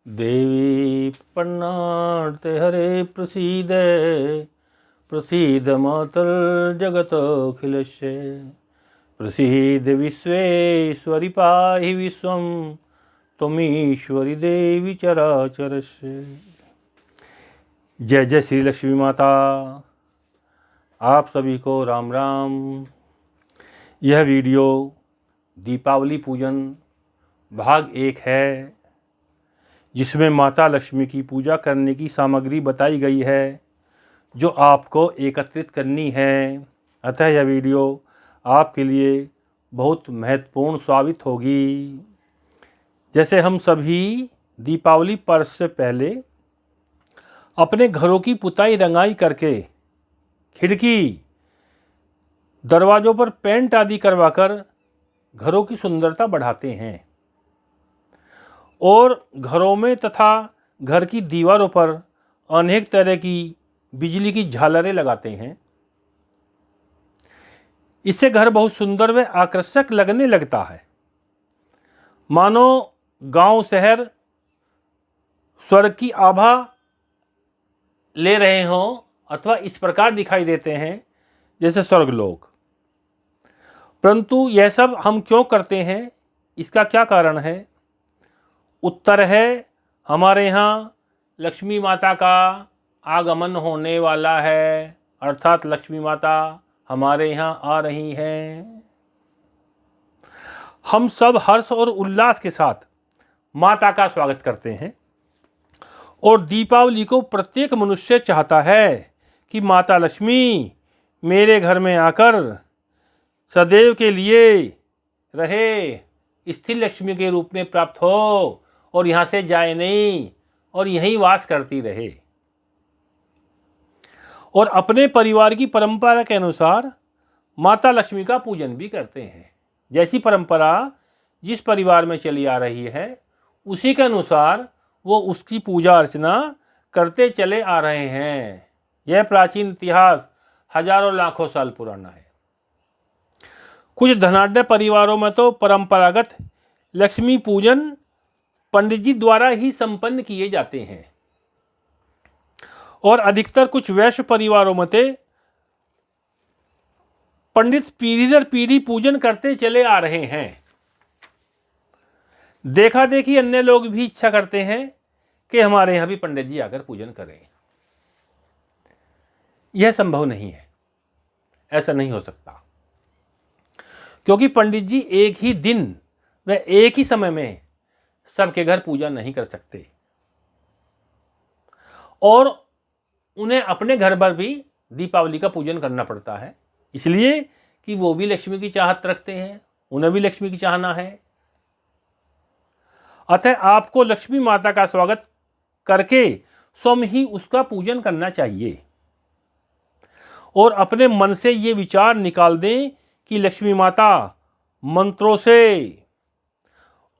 देवी पन्नार्ते हरे प्रसीद प्रसीद मातर जगतोऽखिलस्य प्रसीद विश्वेश्वरि पाहि विश्वं त्वमीश्वरी देवी चराचरस्य। जय जय श्री लक्ष्मी माता। आप सभी को राम राम। यह वीडियो दीपावली पूजन भाग 1 है, जिसमें माता लक्ष्मी की पूजा करने की सामग्री बताई गई है जो आपको एकत्रित करनी है। अतः यह वीडियो आपके लिए बहुत महत्वपूर्ण साबित होगी। जैसे हम सभी दीपावली पर्व से पहले अपने घरों की पुताई रंगाई करके खिड़की दरवाज़ों पर पेंट आदि करवाकर घरों की सुंदरता बढ़ाते हैं और घरों में तथा घर की दीवारों पर अनेक तरह की बिजली की झालरें लगाते हैं। इससे घर बहुत सुंदर व आकर्षक लगने लगता है, मानो गांव शहर स्वर्ग की आभा ले रहे हों अथवा इस प्रकार दिखाई देते हैं जैसे स्वर्गलोक। परंतु यह सब हम क्यों करते हैं, इसका क्या कारण है? उत्तर है, हमारे यहाँ लक्ष्मी माता का आगमन होने वाला है, अर्थात लक्ष्मी माता हमारे यहाँ आ रही हैं। हम सब हर्ष और उल्लास के साथ माता का स्वागत करते हैं और दीपावली को प्रत्येक मनुष्य चाहता है कि माता लक्ष्मी मेरे घर में आकर सदैव के लिए रहे, स्थिर लक्ष्मी के रूप में प्राप्त हो और यहाँ से जाए नहीं और यहीं वास करती रहे। और अपने परिवार की परंपरा के अनुसार माता लक्ष्मी का पूजन भी करते हैं। जैसी परंपरा जिस परिवार में चली आ रही है उसी के अनुसार वो उसकी पूजा अर्चना करते चले आ रहे हैं। यह प्राचीन इतिहास हजारों लाखों साल पुराना है। कुछ धनाढ्य परिवारों में तो परंपरागत लक्ष्मी पूजन पंडित जी द्वारा ही संपन्न किए जाते हैं और अधिकतर कुछ वैश्य परिवारों में पंडित पीढ़ी दर पीढ़ी पूजन करते चले आ रहे हैं। देखा देखी अन्य लोग भी इच्छा करते हैं कि हमारे यहाँ भी पंडित जी आकर पूजन करें। यह संभव नहीं है, ऐसा नहीं हो सकता, क्योंकि पंडित जी एक ही दिन व एक ही समय में सबके घर पूजा नहीं कर सकते और उन्हें अपने घर पर भी दीपावली का पूजन करना पड़ता है, इसलिए कि वो भी लक्ष्मी की चाहत रखते हैं, उन्हें भी लक्ष्मी की चाहना है। अतः आपको लक्ष्मी माता का स्वागत करके स्वयं ही उसका पूजन करना चाहिए और अपने मन से ये विचार निकाल दें कि लक्ष्मी माता मंत्रों से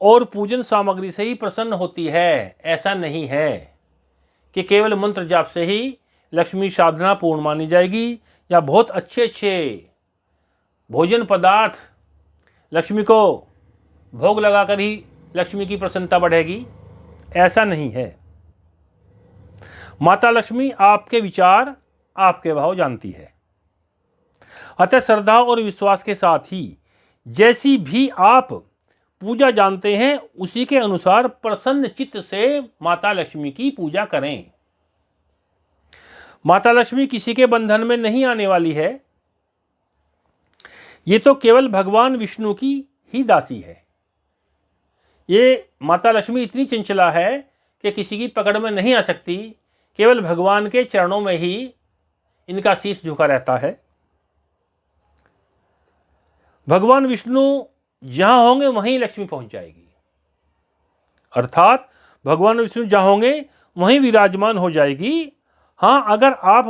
और पूजन सामग्री से ही प्रसन्न होती है। ऐसा नहीं है कि केवल मंत्र जाप से ही लक्ष्मी साधना पूर्ण मानी जाएगी या बहुत अच्छे अच्छे भोजन पदार्थ लक्ष्मी को भोग लगाकर ही लक्ष्मी की प्रसन्नता बढ़ेगी। ऐसा नहीं है। माता लक्ष्मी आपके विचार आपके भाव जानती है। अतः श्रद्धा और विश्वास के साथ ही जैसी भी आप पूजा जानते हैं उसी के अनुसार प्रसन्न चित्त से माता लक्ष्मी की पूजा करें। माता लक्ष्मी किसी के बंधन में नहीं आने वाली है, ये तो केवल भगवान विष्णु की ही दासी है। ये माता लक्ष्मी इतनी चंचला है कि किसी की पकड़ में नहीं आ सकती, केवल भगवान के चरणों में ही इनका शीश झुका रहता है। भगवान विष्णु जहां होंगे वहीं लक्ष्मी पहुंच जाएगी, अर्थात भगवान विष्णु जहां होंगे वहीं विराजमान हो जाएगी। हाँ, अगर आप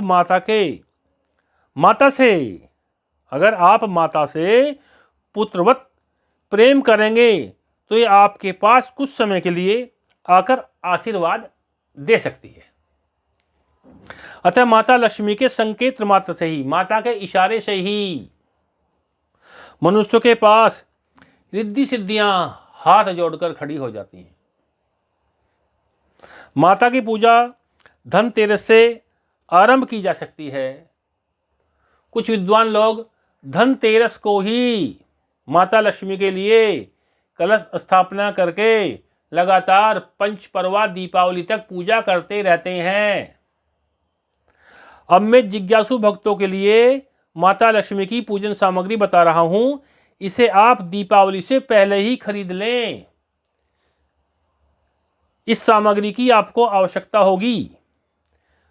माता से पुत्रवत प्रेम करेंगे तो ये आपके पास कुछ समय के लिए आकर आशीर्वाद दे सकती है। अतः माता लक्ष्मी के संकेत मात्र से ही, माता के इशारे से ही मनुष्य के पास रिद्धि सिद्धियां हाथ जोड़कर खड़ी हो जाती हैं। माता की पूजा धनतेरस से आरंभ की जा सकती है। कुछ विद्वान लोग धनतेरस को ही माता लक्ष्मी के लिए कलश स्थापना करके लगातार पंचपर्वा दीपावली तक पूजा करते रहते हैं। अब मैं जिज्ञासु भक्तों के लिए माता लक्ष्मी की पूजन सामग्री बता रहा हूं। इसे आप दीपावली से पहले ही खरीद लें। इस सामग्री की आपको आवश्यकता होगी।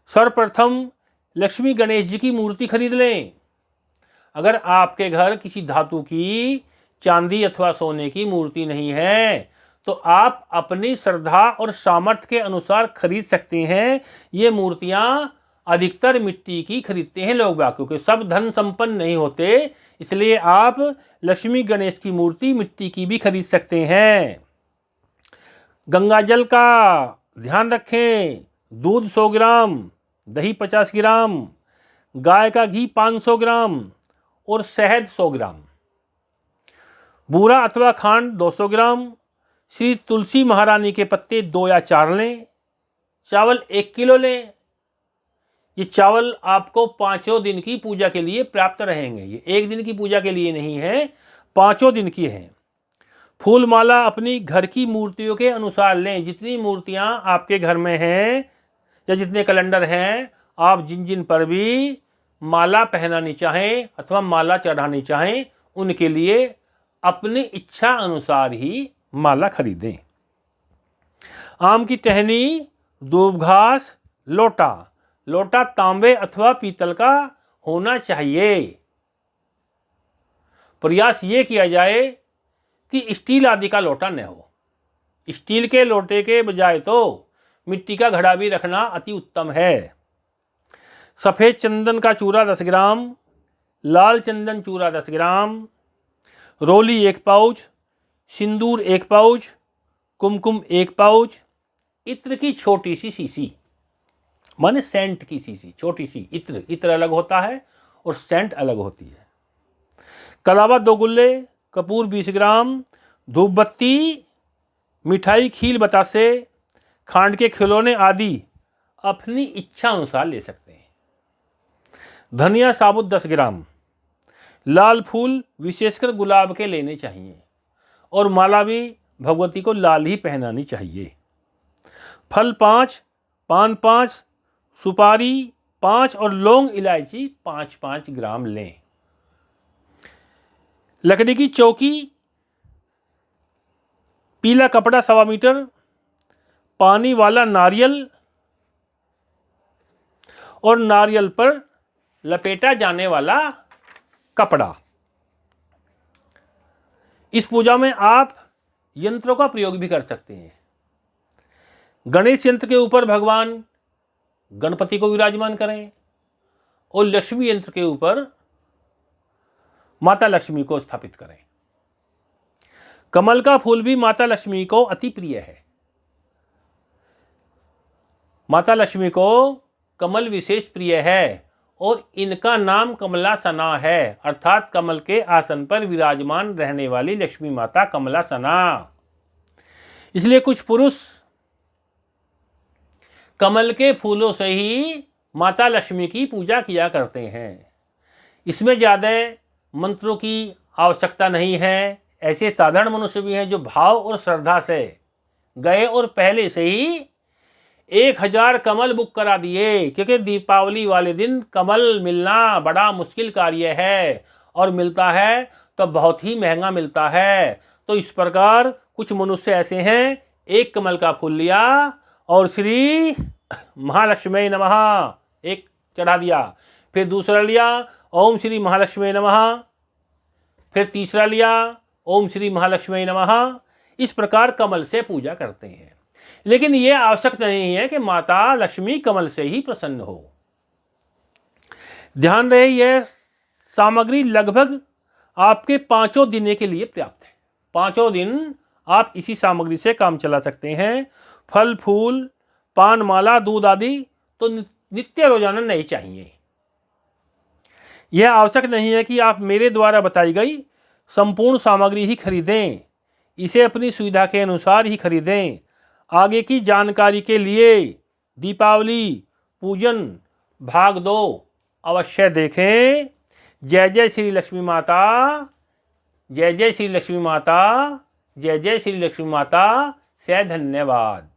सर्वप्रथम लक्ष्मी गणेश जी की मूर्ति खरीद लें। अगर आपके घर किसी धातु की, चांदी अथवा सोने की मूर्ति नहीं है तो आप अपनी श्रद्धा और सामर्थ्य के अनुसार खरीद सकते हैं। ये मूर्तियां अधिकतर मिट्टी की खरीदते हैं लोग बाग, क्योंकि सब धन संपन्न नहीं होते, इसलिए आप लक्ष्मी गणेश की मूर्ति मिट्टी की भी खरीद सकते हैं। गंगा जल का ध्यान रखें। दूध 100 ग्राम, दही 50 ग्राम, गाय का घी 500 ग्राम और शहद 100 ग्राम। बूरा अथवा खांड 200 ग्राम। श्री तुलसी महारानी के पत्ते 2 या 4 लें। चावल 1 किलो लें। ये चावल आपको 5 दिन की पूजा के लिए प्राप्त रहेंगे। ये एक दिन की पूजा के लिए नहीं है, 5 दिन की है। फूल माला अपनी घर की मूर्तियों के अनुसार लें। जितनी मूर्तियां आपके घर में हैं या जितने कैलेंडर हैं, आप जिन जिन पर भी माला पहनानी चाहें अथवा माला चढ़ानी चाहें, उनके लिए अपनी इच्छा अनुसार ही माला खरीदें। आम की टहनी, दूब घास, लोटा। लोटा तांबे अथवा पीतल का होना चाहिए। प्रयास ये किया जाए कि स्टील आदि का लोटा न हो। स्टील के लोटे के बजाय तो मिट्टी का घड़ा भी रखना अति उत्तम है। सफ़ेद चंदन का चूरा 10 ग्राम, लाल चंदन चूरा 10 ग्राम, रोली 1 पाउच, सिंदूर 1 पाउच, कुमकुम 1 पाउच, इत्र की छोटी सी शीशी, माने सेंट की शीशी, छोटी सी। इत्र अलग होता है और सेंट अलग होती है। कलावा 2 गुल्ले, कपूर 20 ग्राम, धूप बत्ती, मिठाई, खील बतासे, खांड के खिलौने आदि अपनी इच्छा अनुसार ले सकते हैं। धनिया साबुत 10 ग्राम। लाल फूल विशेषकर गुलाब के लेने चाहिए और माला भी भगवती को लाल ही पहनानी चाहिए। फल 5, पान 5, सुपारी 5 और लौंग इलायची 5-5 ग्राम लें। लकड़ी की चौकी, पीला कपड़ा 1.25 मीटर, पानी वाला नारियल और नारियल पर लपेटा जाने वाला कपड़ा। इस पूजा में आप यंत्रों का प्रयोग भी कर सकते हैं। गणेश यंत्र के ऊपर भगवान गणपति को विराजमान करें और लक्ष्मी यंत्र के ऊपर माता लक्ष्मी को स्थापित करें। कमल का फूल भी माता लक्ष्मी को अति प्रिय है। माता लक्ष्मी को कमल विशेष प्रिय है और इनका नाम कमलासना है, अर्थात कमल के आसन पर विराजमान रहने वाली लक्ष्मी माता कमलासना। इसलिए कुछ पुरुष कमल के फूलों से ही माता लक्ष्मी की पूजा किया करते हैं। इसमें ज़्यादा मंत्रों की आवश्यकता नहीं है। ऐसे साधारण मनुष्य भी हैं जो भाव और श्रद्धा से गए और पहले से ही 1000 कमल बुक करा दिए, क्योंकि दीपावली वाले दिन कमल मिलना बड़ा मुश्किल कार्य है और मिलता है तो बहुत ही महंगा मिलता है। तो इस प्रकार कुछ मनुष्य ऐसे हैं, एक कमल का फूल लिया और श्री महालक्ष्मी नमः एक चढ़ा दिया, फिर दूसरा लिया ओम श्री महालक्ष्मी नमः, फिर तीसरा लिया ओम श्री महालक्ष्मी नमः। इस प्रकार कमल से पूजा करते हैं। लेकिन यह आवश्यक नहीं है कि माता लक्ष्मी कमल से ही प्रसन्न हो। ध्यान रहे, यह सामग्री लगभग आपके 5 दिन के लिए पर्याप्त है। 5 दिन आप इसी सामग्री से काम चला सकते हैं। फल फूल, पान माला, दूध आदि तो नित्य रोजाना नहीं चाहिए। यह आवश्यक नहीं है कि आप मेरे द्वारा बताई गई संपूर्ण सामग्री ही खरीदें। इसे अपनी सुविधा के अनुसार ही खरीदें। आगे की जानकारी के लिए दीपावली पूजन भाग 2 अवश्य देखें। जय जय श्री लक्ष्मी माता, जय जय श्री लक्ष्मी माता, जय जय श्री लक्ष्मी माता से धन्यवाद।